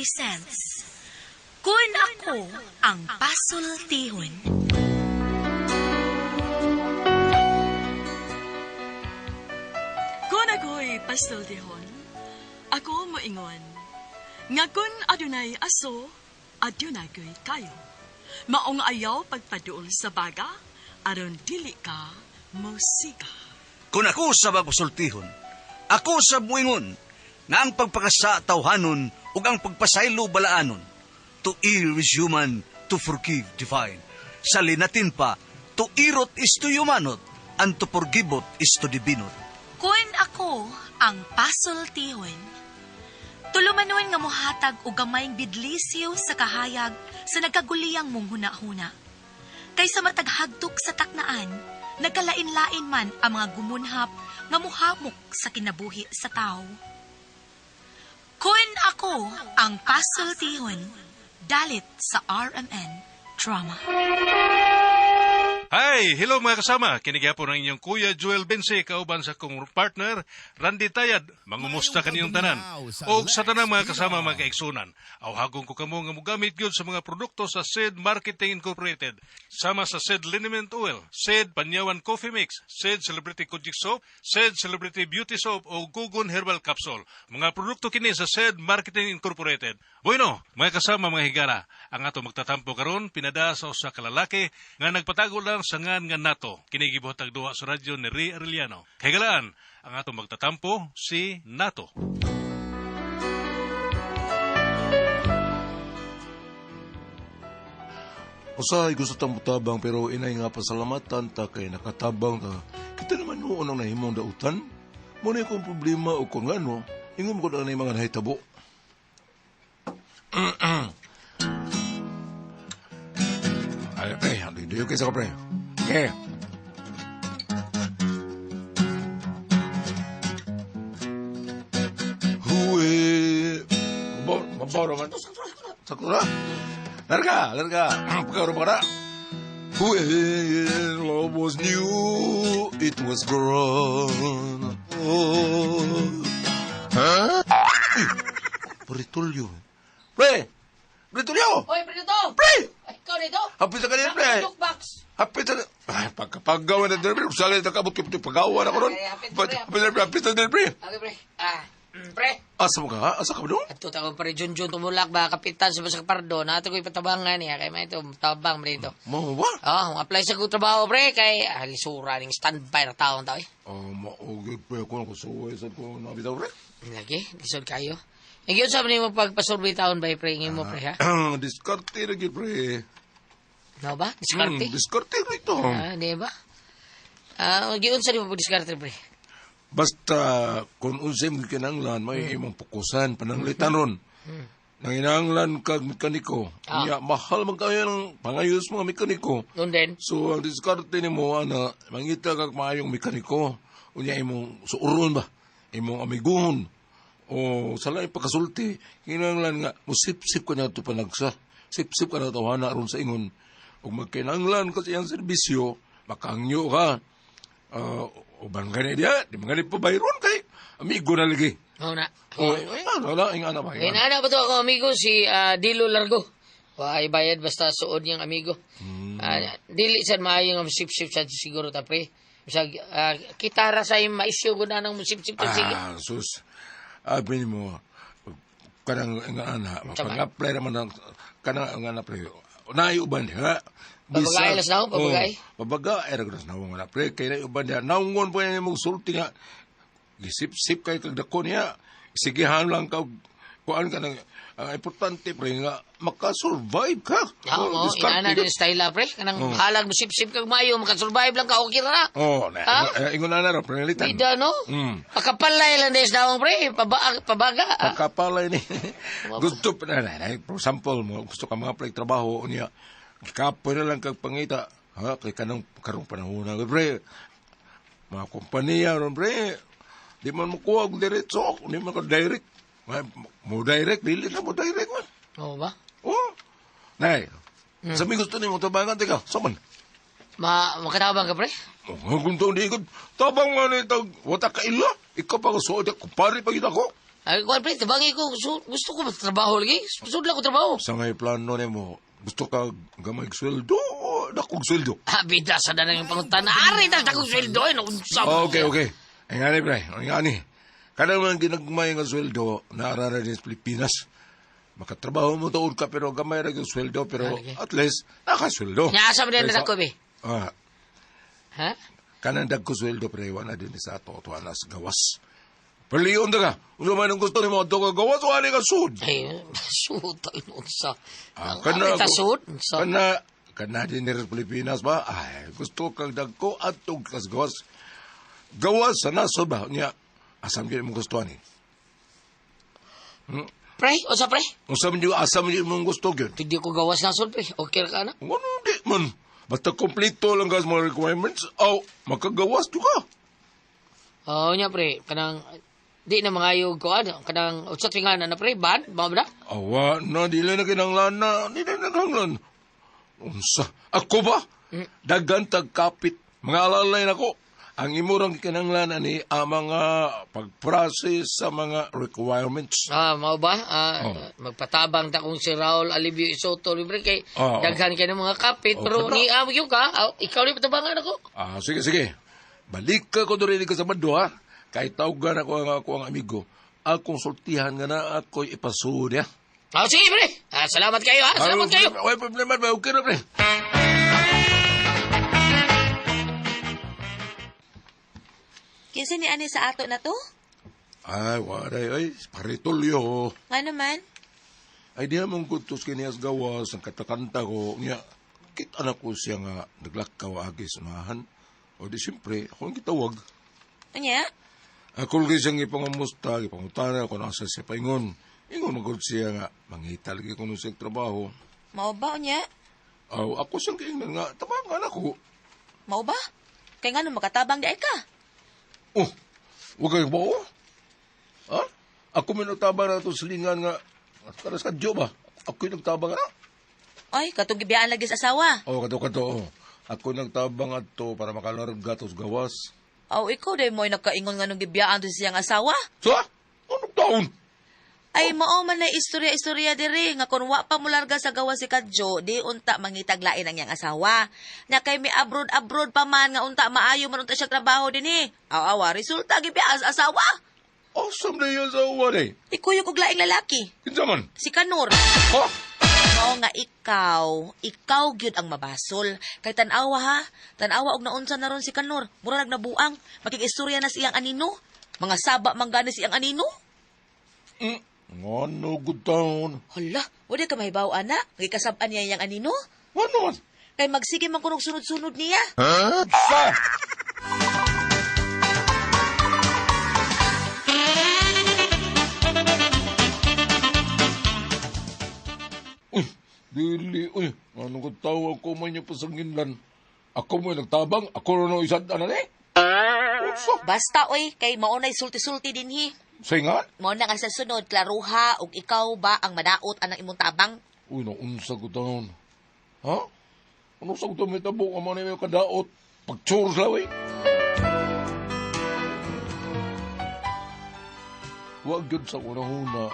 presents Kun Ako Ang Pasultihon. Kung ako'y pasultihon, ako moingon. Nga kun adunay aso, adunay ko'y kayo. Maong ayaw pagpaduol sa baga, aron dili ka musika. Kung ako sa magpasultihon, ako sa buingon, nga ang pagpakasa tawhanon ug ang pagpasaylo balaanon. To err is human, to forgive divine. Sa linatin pa, to irot is to humanot, and to forgivot is to divinot. Kun Ako Ang Pasultihon. Tulumanon nga mohatag og gamayng bidlisyo sa kahayag sa nagkaguliyang mong huna-huna. Kaysa mataghagtok sa taknaan, nagkalain-lain man ang mga gumunhap nga muhamok sa kinabuhi sa tao. Kun Ako Ang Pasultihon, dalit sa RMN Drama. Hi! Hello mga kasama! Kinigapon ang inyong Kuya Joel Bense, kauban sa kong partner, Randy Tayad. Mangumusta kaniyong tanan. O sa tanang mga kasama mga kaigsunan. Awhagong ko kamo nga mugamit yun sa mga produkto sa SED Marketing Incorporated. Sama sa SED Liniment Oil, SED Panyawan Coffee Mix, SED Celebrity Kojic Soap, SED Celebrity Beauty Soap o Gugun Herbal Capsule. Mga produkto kini sa SED Marketing Incorporated. Bueno, mga kasama mga higala, ang ato magtatampo karon pinada sa usa ka lalaki nga nagpatago lang sa ngan nga nato. Kinigibuhat tagduha sa radyo ni Ray Arellano. Kay galaan, ang ato magtatampo si Nato. Usahay gusto tang mutabang pero inay nga pasalamatan ta kay nakatabang ta. Kita naman noon ang nahimong dautan. Muna kong problema o kung ano, ingom ko na mga nahitabo. Ay, pre, hindi yung kaysa ko, pre. Okay. Huwi. Maboro man. Sakura. Larga. Pagkaro ba ka na? When love was new, it was gone. Oh. Ha? Uy! Paritulyo. Pre! Paritulyo! Hoy, Preto! Pre! Ay, ikaw nito? Hapit na kanina, pre! Jukebox! Hapit na... Ay, pagkapagawa na din, pre. Usali na kabot kayo pagawa na ko ron. Hapit na din, pre. Okay, pre. Pre. Asa mo ka? Asa ka ba doon? Ato takong pare Junjun tumulak ba, kapitan sa Basak Pardo. Nato ko'y patabangan niya. Kaya may ito, tabang mo dito. Mo ba? Apply sa kong trabaho, pre. Kay alisura ning standby na taong tao, eh. Maugid, pre. Kung ako suway sa ko nabitaw, pre. Lagi, lisod kayo. Ngayon sabi niyo pagpasurvey taon ba, pre? Ngayon mo, pre, ha? Diskarte na gid, pre. No ba? Diskarte? Diskarte na ito. Di ba? Ngayon sa mo diskarte, pre? Basta, kung unsay mo kinanglan, may imong pukusan, pananglitan ron. Nanginanglan kag mekaniko. Kaya mahal man kayo ng pangayos mga mekaniko. Noon din? So, ang diskarte ni mo, mangita kag maayong mekaniko. Unya imong suuron ba? Imong amiguhon. O sala pagkasulti, kinanglan nga, musip-sip ka na ito panagsa. Sip-sip ka na tawana ron sa ingon. Kung magkinanglan ka sa iyang serbisyo, makangyo ka. Uban ka na diya, di mga nipabayron kay amigo na lagi. Oo na. Wala, ingana ba? Kaya na ba ito ako, amigo, si Dilo Largo. Ay bayad basta suod niyang amigo. Dili sa maayong musip-sip sa siguro tapre. Kitara sa yung maisyo ko na ng musip-sip sa sige. Sus. Abin mo, kanang ingana, pag-apply naman ng kanang ingana pre. Naiuban ha. Babagay las na ako, babagay. Babagay, las na ako nga pre. Kaya naiuban niya, naungon po yan mong sulti nga. Gisip-sip kayo kagdako niya. Sigihan lang ka, kuhaan ka ng, importante pre nga, makasurvive ka. Oo, inaana din style pre. Kanang halag mo sip-sip kag mayo, makasurvive lang ka, okay na. Oo, ingon na na, pre, nalitan. Bida, no? Pakapalay lang des na pre, pabaga. Pakapalay ni. Gusto pa na, for example, gusto ka mga pre, trabaho niya. Kapoy na lang kag pangita. Ha, kay kanang karong panahon na, pre. Mga kompanya ron, pre. Di man mo kuha ang diretso, di man ka direct. Mo direct, dili na mo direct man. Oo ba? Oo. Nay, sabi gusto ni mo tabangan, teka, saman. Makatabang ka, pre? Kung ito hindi ko, tabang man ito, wata ka ila. Ikaw pa ko suod, kumpari pa kita ko. Ay, kuan pre, tabangi ko, gusto ko magtrabaho lagi. Sud lang ko trabaho. Sa ngay plano nimo, gusto ka gamay sweldo o dakong sweldo? Bida sa na yung pangutan. Ari na takong sweldo. Unsa mo. Okay. Ay nga ni, pre. Ay nga ni. Kada man ginagmay nga sweldo, naarara din sa Pilipinas. Makatrabaho mo taon ka, pero gamay rin yung sweldo, pero at least, nakasweldo. Nyasa mo din na ko, be. Ah, Ha? kanandag ko sweldo, pre, wala din sa ato, tuwa na sa gawas. Perliyon na ka. Kung naman ang gusto ni mo, ito ka gawas, wala ka sud. Ay, sud. Ay, unsa. Kana Ay, tasud. Unsa. Kana din ni Pilipinas ba? Ay, gusto kang dagko at tug kas gawas. Gawas sa nasod ba? Niya, asam yun mong gusto ni. Pre, unsa pre? Asam yun mong gusto yun. Hindi ko gawas na sud, pre. Okay ka na? Ano di man. Basta kompleto lang kas mga requirements, aw, makagawas ka. Oo niya, pre. Kanang, di na mangayog ko, kanang, utsat nga na, pre, ban? Mga ba? Awa na, di lang na kinanglan na, di lang naghanglan. Unsa? Ako ba? Dagan tagkapit. Mga alalay na ko. Ang imurang kinanglan ani mga pag-process sa mga requirements. Mao ba? Magpatabang ta kung si Raul Alivio Isoto, libre kay, daghan kayo ng mga kapit, pero ni yung ka, ikaw rin patabangan ako. Sige. Balik ka ko doon ka sa Mado, ha? Kahit tawagan ako ang amigo, akong sultihan nga na ako'y ipasud, ha? Sige, pre. Salamat kayo, ha? Salamat kayo. Wala problema, okay na, pre. Kinsa ni ani sa ato na to? Ay, waray, ay, paritulyo. Nga naman? Ay, di mong kutos kinias gawas, ang katakanta ko, niya, kita na ko siya nga naglakaw agis unahan. O di siyempre, ako ang gitawag. Anya? Ako lagi siyang ipangamusta, ipangutana ako nasa siya paingon. Ingon magod siya nga, mangita lagi ko nung siyang trabaho. Mao ba anya? Aw, ako siyang kaingnan nga, tabangan ako. Mao ba? Kay nga nung makatabang di ay ka. Oh, huwag kayo ba oh? Ha? Ako may nagtabang na ito silingan nga, para sa kadyo ba? Ako yung nagtabang na. Ay, katong gibiyaan lagi sa asawa. Oh, kato. Oh. Ako nagtabang ato para makalarga to sa gawas. Aw, ikaw day mo'y nagkaingon nga nung gibiyaan to siyang asawa. Sa? Anong taon? Ay, mao man na istorya diri nga kun wa pa mularga sa gawa si Kadjo, di unta mangitaglain ang iyang asawa. Na kay mi abroad pa man nga unta maayo man unta siya trabaho dinhi. Awa, resulta gibiya sa asawa. Awesome na yan sa uwan eh. Ikuyog og laing lalaki, Kinsa man? si Kanor. Ha? Mao nga ikaw gyud ang mabasol. Kay tan-awa ha, tan-awa og naunsa na ron si Kanor. Mura nagnabuang, makikistorya na siyang anino. Mga saba manggani siyang anino. Ano, good taon. Hala, wala ka mahibaw, ana. Gikasab-an niya yang anino. Ano man? Kay magsige man kunog sunod-sunod niya. Ha? Sa? Dili, anong katawa ko man niya pasanginlan. Ako mo nagtabang, ako rin ang isang anan eh. Unsa? Basta, oy, kay maunay sulti-sulti dinhi. Saingan? Mo na nga sa sunod, klaruha, ug ikaw ba ang madaot anang imong tabang? Uy, naunsa ko taon. Ha? Ano sa ko may tabok ang mga may kadaot? Pagtsur sila, eh. Huwag yun sa unahuna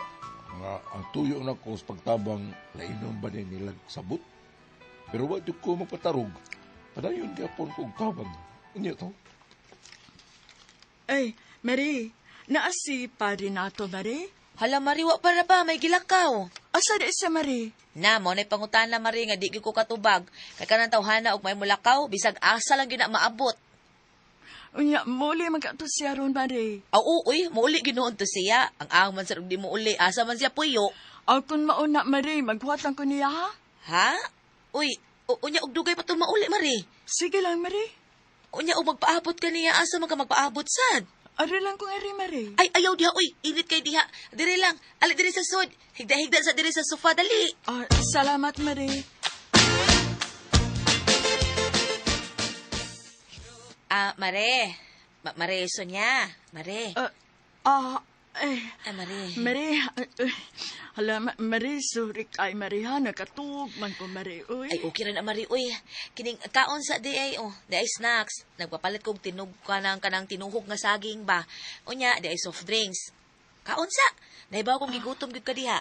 nga ang tuyo na ko sa pagtabang lainom ba din nilag sabot? Pero wag yun ko magpatarog. Padayon kapon kong tabang. Ano to? Ay, Mary, naasi pa rin nato, Mary? Hala, Mari, wa para ba? May gilakaw. Asa di siya, Mary? Na, mo na'y pangutana, Mari, nga di gyud ko katubag. Kay kanang tawhana og may mulakaw, bisag asa lang gina maabot. Unya, muli magkato siya ron, Mary. Aw, uy, mauli ginoon to siya. Ang man sa di mo uli, asa man siya puyo. Kung mauna, Mary, magbuhat lang ko niya, ha? Ha? Uy, unya og dugay pa to mauli, Mari. Sige lang, Mary. Unya og magpaabot ka niya, asa man ka magpaabot sad. Ari lang kong ari, Mary. Ay, ayaw diha, uy. Init kay diha. Diri lang. Ali, diri sa sud. Higda-higda sa diri sa sofa, dali. Salamat, Mary. Mare. Mare, Sonya. Mare. Mare. Mary, hala, Mary, sorry kay Mary, ha? Nakatug man ko, Mary, uy. Ay, okay rin na, Mari. Uy, kining kaon sa di ay, di ay snacks. Nagpapalit kong kanang tinuhog nga saging ba. Unya, di ay soft drinks. Kaon sa. Naibaw kong gigutom gyud ka diha.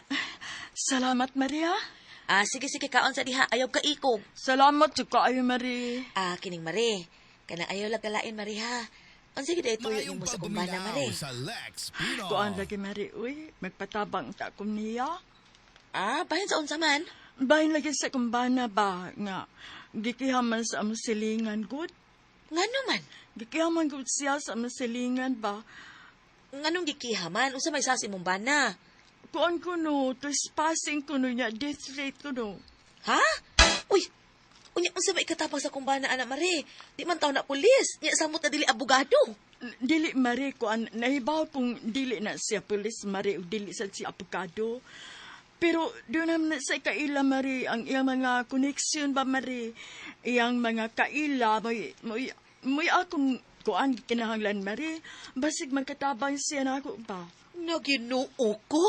Salamat, Maria. Sige kaon sa diha. Ayaw ka ikog. Salamat sa kaayo, Marie. Kining Mare. Kanang ayaw lagalain Mare ha. Unsa gid tuyo nimo sa kumbana Mare? Kuan lagi, Marie, uy. Magpatabang ta ko niya. Bahin sa unsa man? Bahin lagi sa kumbana ba nga gikihaman sa among silingan gud. Ngano man? Gikihaman gud siya sa among silingan ba. Nganong gikihaman? Unsa may sas imong bana? Kuan ko no, trespassing ko no niya, death rate ko no. Ha? Uy, unya unsa may ikatapang sa kumbana ana Mare? Di man taw na pulis. Nya samot na dili abogado. Dili, Marie, kuan nahibaw kung dili na siya pulis, Marie, o dili sa siya apokado. Pero doon naman sa kaila, Marie, ang iyang mga koneksyon ba, Marie? Iyang mga kaila, may akong kuan kinahanglan, Marie. Basig magkatabang siya na ako ba? Naginoo ko?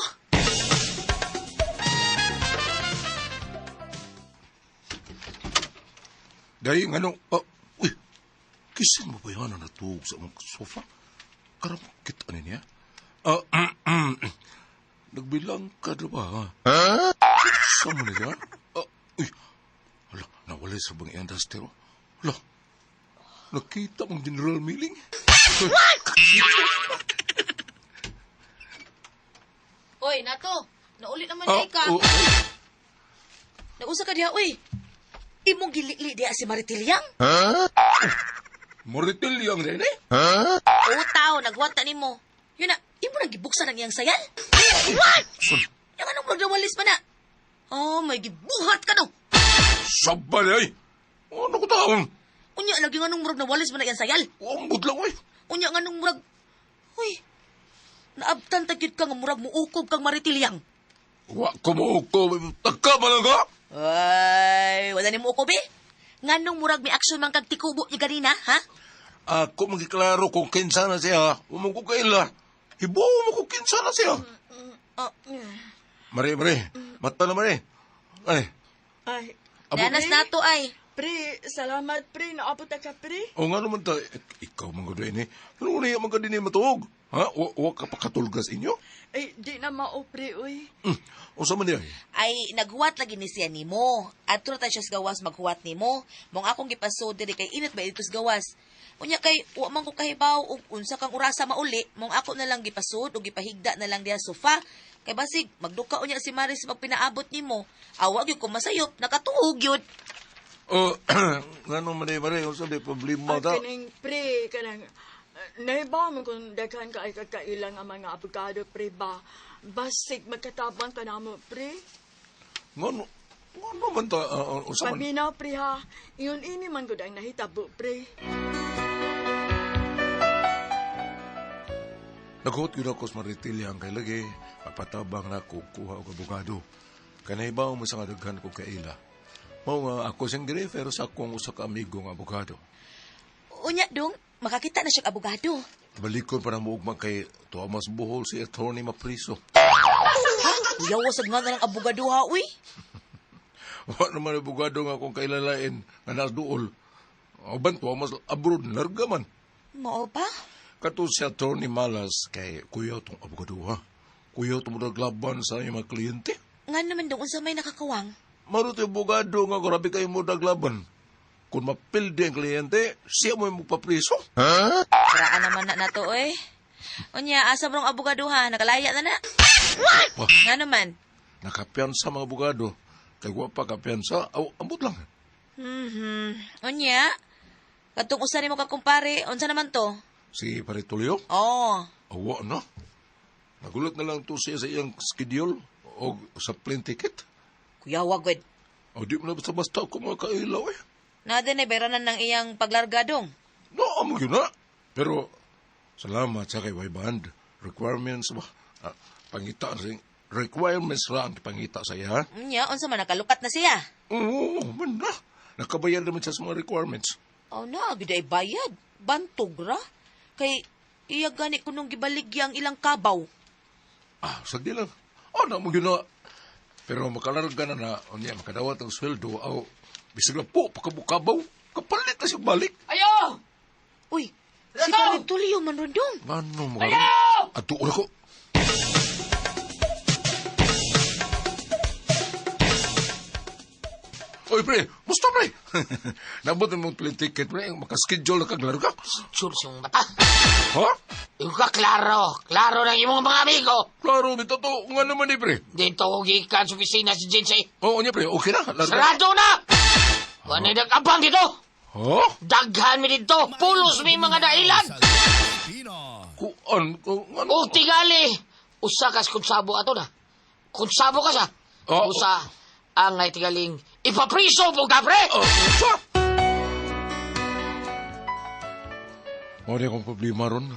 Dahil nga nung, uy, kisin mo ba yan na natug sa mga sofa? Karamukit ano niya? Nagbilang ka na ba? Ha? Saan mo niya? Uy, hala, nawalay sa bang industry. Hala, nakita mong General Milling? Oy, nato. Naulit naman na ka. Nausa ka diha, uy. Imong gilikli diha si Maritilyang? Maritilyang rin eh? Utaw, nagwanta nimo. Yun na, imo nang gibuksan ang iyang sayal? What? Yung anong magdawalis pa na? May gibuhat ka no. Sabay ay! Ano ko taon? Unya, lagi nga nung murag nawalis mo na iyang sayal. Ambot lang ay! Unya nga nung murag... Uy, naabtan tagyod ka nga murag muukob kang Maritilyang. Wa ko mo ko, tagka ba lang ka? Ay, wala ni mo ukob eh. Nga nung murag may aksyon man kag tikubo niya ganina, ha? Ako magiklaro kung kinsa na siya. Umang ko kaila. Hibo mo kung kinsa na siya. Mare, mata na Mare. Ay, Ay, Danas na to ay. pre, salamat, pre. Naabot ka, pre. o nga naman ta, ikaw mga doon eh. Ano na yung mga din matuog? Ha? Wa ka pa katulgas inyo? Ay, di na mao, pre, uy. O sa man niya? Ay, naghuwat lagi ni siya nimo. At ta siya sa gawas maghuwat nimo. Mong akong gipasod diri kay init ba dito sa gawas. Unya kay, wa man ko kahibaw ug unsa kang urasa mauli, mong ako na lang gipasod ug gipahigda na lang diha sofa. Kay basig, magduka unya si Maris pagpinaabot nimo. Awa gyud ko masayop, nakatuog gyud. Nga naman Mare, o sa di problema ta. Kaning, pre, kanang... Nahibaw mo kung daghan ka ay kakailang ang mga abogado, pre, ba? Basig magkatabang ka na mo, pre. Nga naman ta, o sa man. Paminaw, pre, ha? Iyon ini man ko ang nahitabo, pre. Naghuot yun ako sa Maritilyang kay lagi. Papatabang na ako kuha og abogado. Kanahibaw mo sa nga daghan ko kaila. Mao nga ako siyang girefer sa akong usa ka amigo nga abogado. Unya dong, makakita na siya abogado. Balikon pa na mo ugma kay Thomas Bohol si attorney mapriso. Uyaw sa nga ng abogado ha, uy. Wa naman abogado nga akong kailalain nga nasduol. Oban Thomas abroad larga man. Mao pa? Kato si attorney Malas kay kuya tong abogado ha. Kuya tong naglaban sa iyang mga kliyente. Nga naman dong, unsa may nakakawang? Maruti abogado nga grabe kayo mo naglaban. Kung mapildi ang kliyente, siya mo yung magpapriso. Paraan naman na nato, oy. Unya, asa brong abogado ha, nakalaya na na. Pa, Nga naman? nakapiyansa mga abogado. Kay wa pa kapiyansa, ambot lang. Unya, katong usa nimo ka kumpare, unsa naman to? Si Paritulio, Oh, awa na. Nagulat na lang to siya sa iyang schedule o sa plane ticket. kuya wagwed. O di mo na basta-basta ako mga kailaw eh. Nada na beranan ng iyang paglargadong. No, amo yun na. Pero, salamat sa kay Band. Requirements ba? Pangita rin. Requirements lang pangita sa iya. Unya, unsa man nakalukat na siya? Oo, man na. Nakabayad naman siya sa mga requirements. Oh na, giday bayad. Bantog ra. Kay iya gani kunong gibaligya ang ilang kabaw. Sagdi lang. Na mo yun na. Pero makalarga na o niya, makadawat ang sweldo, bisig na po, pakabukabaw, kapalit na siya balik. Ayo! Uy, si Paritulio man ron dong. Ano mo karon? Ato ko. Oy, pre, musta, pre? Nabot mo plane ticket, pre. Makaschedule na kaglaro ka. Sure siyang mata. Ha? Ikaw ka klaro. Klaro ng imong mga amigo. Klaro, bito to. Nga naman, pre. Dito ko gikan sa opisina si Jinsay. Oo, niya, pre. Okay na. Laro ka. Sarado na! Wala na nag-abang dito. Ha? Daghan mi dito. Pulos mi mga dailan. Kuan? Ano? O tingali. Usa kas kunsabo ato na. Kunsabo ka sa. Oo. Usa ang ngay tingaling ipapriso po ka, pre. Sa? Mari akong problema ron.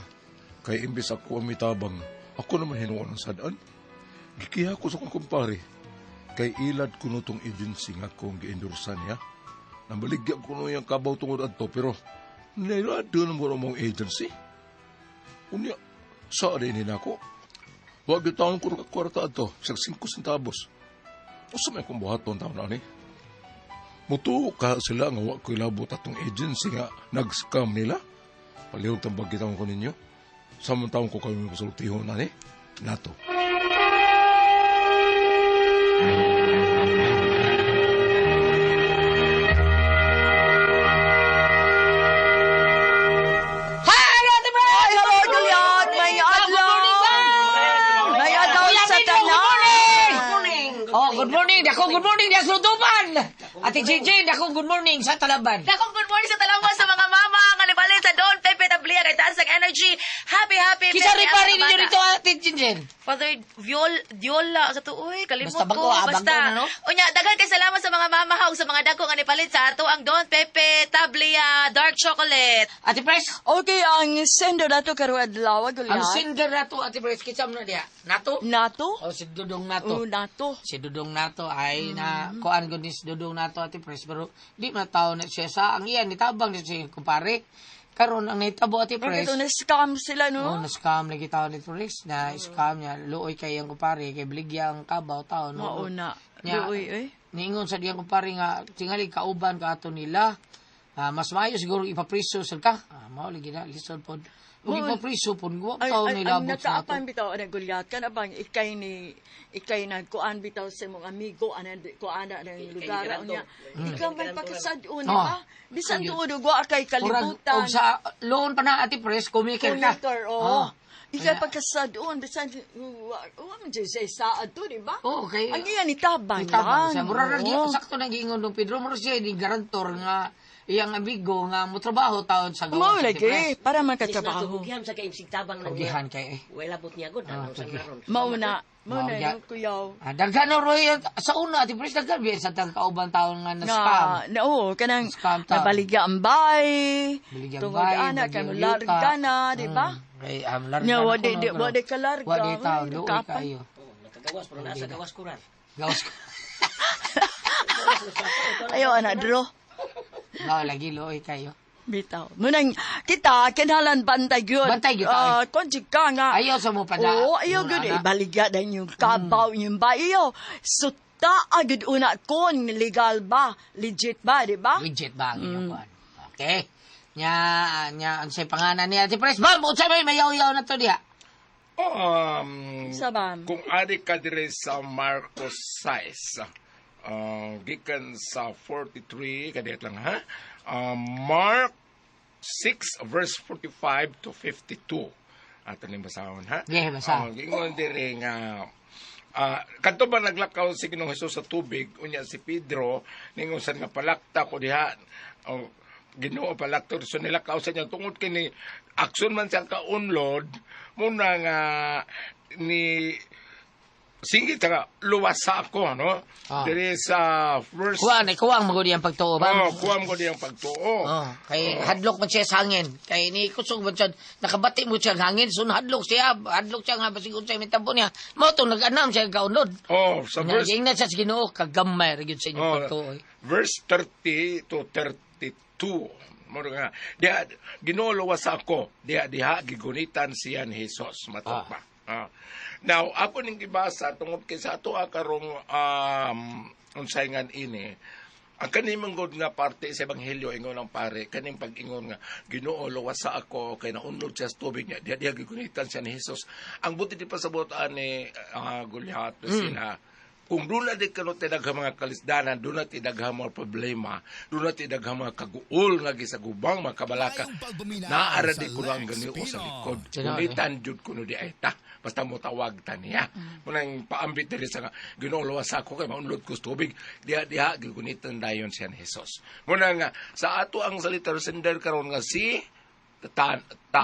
Kaya imbis ako ang mitabang, ako naman hinuon ng sadaan. Gikiha ko sa kong kumpare. Kay ilad ko no tong agency nga kong gi-endorsan niya. Nambaligya ko no yung kabaw tungod adto, pero nilado na mo mong agency. Unya, saan rin ako? Wag yung taon ko ng kwarta adto, sa 5 centavos. Usa may kong buhaton taon na ni. Mutuo ka sila nga wag ko ilabot atong agency nga nag-scam nila. Palihog tambag kita ko ninyo. Samantaon ko kayo may kusultihon na ni. Nato. Hello, Juliet! May adlaw! May adlaw sa tanan! Oh, good morning. Dako, good morning. Dako, lutupan. Ate JJ, dako, good morning sa Talaban. Dakong good morning sa talawa sa mga mama nga nibalin sa Don Pepe Tablia kay taas ang energy. Happy Kisa birthday, rin pa rin ang ninyo bata. rito, Ate Jinjen. Father Diola sa tuoy, kalimot Basta ko. bago, abang ko na, no? Unya, daghan kay salamat sa mga mama ha ug sa mga dako nga nipalit sa ato ang Don Pepe Tablia Dark Chocolate. Ate Pres, Okay, ang sender na to karo adlaw, ang Juliet. singer na to, Ate Pres, kisam na diya. Nato? Nato? O, si Dudong Nato. Nato. Si Dudong Nato ay na kuan ko ni si Dudong Nato, Ate Pres, pero di matao na siya sa ang iyan, nitabang ni siya kumpare. Karon ang nitabo, Ate Pres. Ito na-scam sila, Oh, no? na-scam lagi tao ni Pres, na scam niya, luoy kay ang kumpare, kay bligya ang kabaw tao. No? Mauna. Nya, Luoy, eh. Niingon sa diyang kumpare nga, tingali kauban ka ato nila. Mas maayo siguro ipapriso sa ka. Mao lagi na, listen po. Kung ipapriso po, huwag tao nila ang abot sa ato. nakaapan bitaw na Juliet ka na bang ikay nagkuan bitaw sa mong amigo kuan na ng lugar niya. Ikaw may pakasadun, di ba? Bisan tuod wa kay kalibutan. O sa loon pa na, Ate Pres, kumikir ka. Commuter, Oh. Ikay pagkasadun, bisan man dyan sa isaad to, di ba? Oo, kay... Ang iyan, itabang Itabang siya. lang. Mura na Oo. sakto nang giingon ng Pedro. Mura siya, di garantor nga iyang amigo nga mo trabaho taon sa Mao gawa. lagi, para Trabaho. makatrabaho. Hugyam sa kaimsig tabang na Kagihan kay eh. Wala bot niya gud ano sa sige. naron. Mauna, Mao, ya. yung kuyaw. Daghan na roy sa una, Ate Pres, daghan biya sa kauban taon nga na-scam. Oo, kanang Scam tao. nabaligya ang bay, Baligya ang tungod bay, ana, baligya kay ang mularga yuta. na, di ba? Kay larga Nya, na wadi kuno, di pero wadi ka larga. Wadi taon, Ay, luoy kapan. kayo. Nakagawas pero nasa gawas kurar. Gawas ko. Ayo, anak, draw. Lagi luoy kayo. Bitaw. Munang kita kinahanglan bantay gyud. Bantay gyud tayo. Kon ka nga. Ayaw sa mo pa da. Oo, ayaw gyud ibaligya dan yung kabaw yung bayo. Suta agud una kon legal ba, legit ba, di ba? Legit ba ang inyong kuan? Okay. Nya, ang say panganan niya, Ate Pres. Ma'am, unsa may mayaw-yaw na to diha? Sa ba? Kung ari ka dire sa Marcos 6, gikan sa 43, kadiyat lang ha? Mark 6 verse 45 to 52. Ato ni basahon ha? Yeah, basahon. Gingon dire nga kadto ba naglakaw si Ginoong Hesus sa tubig unya si Pedro ningon sad nga palakta ko diha. Ginoo palakto so nilakaw sa niya tungod kini aksyon man siyang kaunlod muna nga ni singit nga luwas sa ako no. Dire sa first Kuwang magudi ang pagtuo ba? kuwam ko diyang pagtuo. Kay hadlok man siya sa hangin. Kay ni kusog man siya, nakabati mo siya sa hangin, so hadlok siya nga basig unsay mitabo niya. Mao to nag-anam siya kaunod. Sa verse Ingnan siya sa Ginoo kagamay ra gyud sa inyong pagtuo. verse 30 to 32. Moro nga diha Ginoo luwas sa ako diha gigunitan siya ni Hesus matapa. Now, ako ning gibasa tungod kay sa ato karong unsay ngan ini. Ang kanimong god nga parte sa ebanghelyo ingon ang pare kaning pag-ingon nga Ginoo luwas sa ako kay naunlod siya sa tubig niya diha gigunitan siya ni Hesus. Ang buti di pasabotan ni Goliath sila kung doon na di ka no tinagha mga kalisdanan, doon na tinagha mga problema, doon na tinagha mga kaguol nga gisagubang mga kabalaka, naara di ko ang ganiyo sa likod. Kunitan jud ko no di ay ta, basta mo tawag ta niya. Munang paambit diri sa Ginoong luwas ako kay maunlod ko sa tubig, diha gigunitan dayon siya ni Jesus. Muna nga, sa ato ang salita sender karon nga si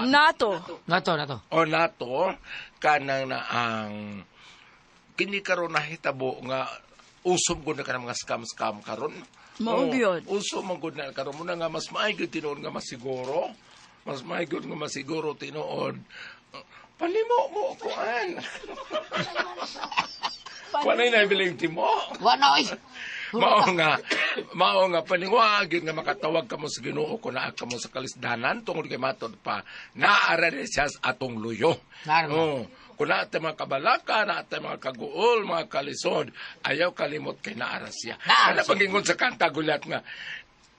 Nato. o nato kanang na ang kini karon nahitabo nga usom gud na kanang mga scam karon. Mao gyud. Usom man gud na karon muna nga mas maaygo tinuod nga masiguro. Mas maaygo nga masiguro tinuod. Panimo mo kuan. Panay na bilang timo. Wala oy. Mao nga paniwag nga makatawag kamo sa Ginoo ko na kamo sa kalisdanan tungod kay matod pa naara siya sa atong luyo. Kung naatay mga kabalaka, naatay mga kaguol, mga kalisod, ayaw kalimot kay naara siya. Ano pagingon sa kanta gulat nga,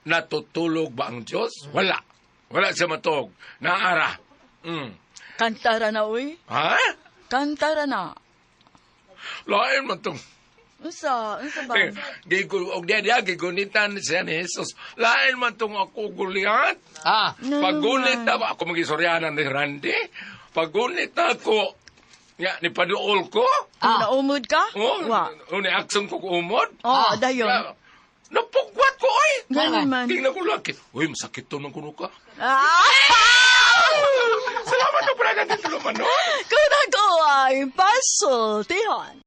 natutulog ba ang Diyos? Wala. Wala siya matog. Naara. Kantara na, uy. Ha? Kantara na. Lain man tong Unsa ba? og diya gigunitan siya ni Jesus. Lain man tong ako guliat. Pagunit na ba ako magisoryanan ni Randy? Pagunit ako ni paduol ko. Naumod ka? Wa. Ni aksyon ko umod. Dayon. Napugwat ko ay. Ganun man. Tingnan ko laki. Uy, masakit to ng kuno ka. Ah! Salamat na pala natin tuluman, no? Kung ako ay pasultihan.